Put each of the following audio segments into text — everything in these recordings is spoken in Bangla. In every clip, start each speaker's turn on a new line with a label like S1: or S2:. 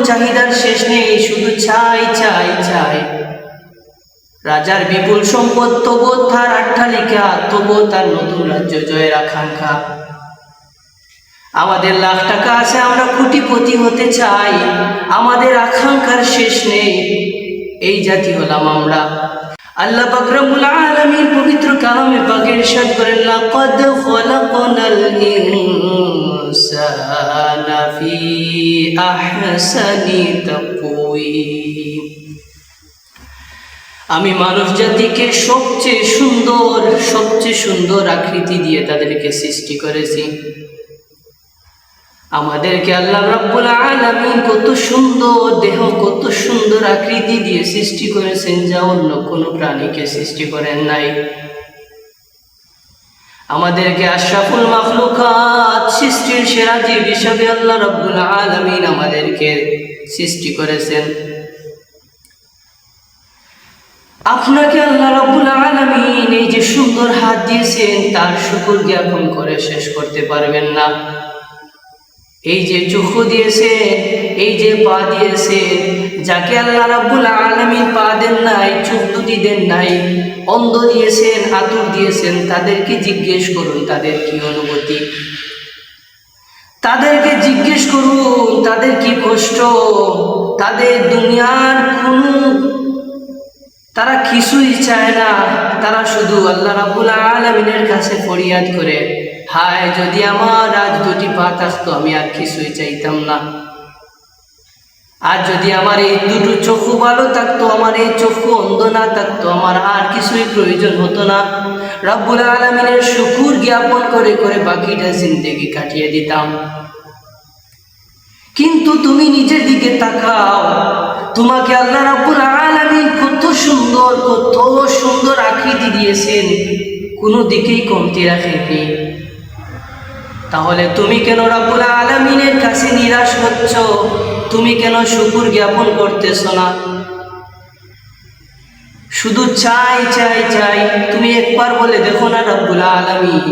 S1: চাহিদার শেষ নেই, শুধু চাই চাই চাই। রাজার বিপুল সম্পদ, তবু তার অট্টালিকা, তবু তার নতুন রাজ্য জয়ের আকাঙ্ক্ষা। আমাদের লাখ টাকা আছে, আমরা কোটিপতি হতে চাই, আমাদের আকাঙ্ক্ষার শেষ নেই। এই জাতি হলাম আমরা। আল্লাহ পাক রব্বুল আলামিন পবিত্র কালামে পাকে ইরশাদ করেন, লাকাদ খালাকনাল ইনসানা ফি আহসানি তাকওয়িম। আমি মানব জাতিকে সবচেয়ে সুন্দর আকৃতি দিয়ে তাদেরকে সৃষ্টি করেছি। আমাদেরকে আল্লাহ রাব্বুল আলামিন কত সুন্দর দেহ, কত সুন্দর আকৃতি দিয়ে সৃষ্টি করেছেন, যা অন্য কোনো প্রাণীকে সৃষ্টি করেন নাই। আমাদেরকে আশরাফুল মাখলুকাত, সৃষ্টির সেরা জীব হিসাবে আল্লাহ রাব্বুল আলামিন আমাদেরকে সৃষ্টি করেছেন। আপনাকে আল্লাহ রাব্বুল আলামিন এই যে সুন্দর হাত দিয়েছেন, তার শুকর জ্ঞাপন করে শেষ করতে পারবেন না। এই যে চক্ষু দিয়েছে, এই যে পা দিয়েছে, যাকে আল্লাহ রাব্বুল আলামিন পা দেন নাই, চোখ দুটি দেন নাই, অন্ধ দিয়েছেন, আতুর দিয়েছেন, তাদেরকে জিজ্ঞেস করুন তাদের কি অনুভূতি। তাদেরকে জিজ্ঞেস করুন তাদের কি কষ্ট। তাদের দুনিয়ার তারা কিছুই চায় না, তারা শুধু আল্লাহ রাব্বুল আলামিনের কাছে ফরিয়াদ করে, হায় যদি আমার আজ দুটি পা থাকতো, আমি আর কিছুই চাইতাম না। আর যদি আমার এই দুটো চক্ষু ভালো থাকতো, আমার এই চক্ষু অন্ধ না থাকতো, আমার আর কিছুই প্রয়োজন হতো না। রাব্বুল আলামিনের শুকর জ্ঞাপন করে করে বাকিটা জিন্দেগি কাটিয়ে দিতাম। কিন্তু তুমি নিজের দিকে তাকাও, তোমাকে আল্লাহ রাব্বুল আলামিন কত সুন্দর আকৃতি দিয়েছেন, কোনো দিকেই কমতি রাখেননি। তাহলে তুমি কেন রাব্বুল আলামিনের কাছে নিরাশ হচ্ছ? তুমি কেন শুকর জ্ঞাপন করতেছ না? শুধু চাই চাই চাই। তুমি একবার বলে দেখো না, রাব্বুল আলামিন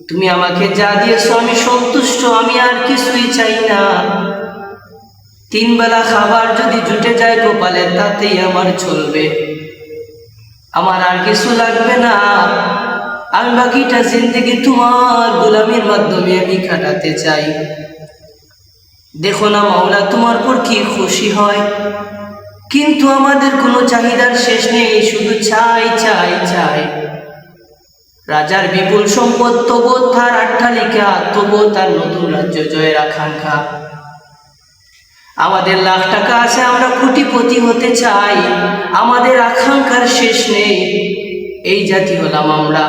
S1: তুমি আমাকে যা দিয়েছো আমি সন্তুষ্ট, আমি আর কিছুই চাই না। 3 বেলা খাবার যদি জুটে যায় কপালে, তাতেই আমার চলবে, আমার আর কিছু লাগবে না। আমি বাকিটা জিন্দেগি তোমার গোলামির মাধ্যমে আমি কাটাতে চাই। দেখো না মাওলা তোমার পর কি খুশি হয়। কিন্তু আমাদের কোনো চাহিদার শেষ নেই, শুধু চাই চাই চাই। রাজার বিপুল সম্পদ, তবু তার অট্টালিকা, তবু তার নতুন রাজ্য জয়ের আকাঙ্ক্ষা। আমাদের লাখ টাকা আছে, আমরা কোটিপতি হতে চাই, আমাদের আকাঙ্ক্ষার শেষ নেই। এই জাতি হলাম আমরা।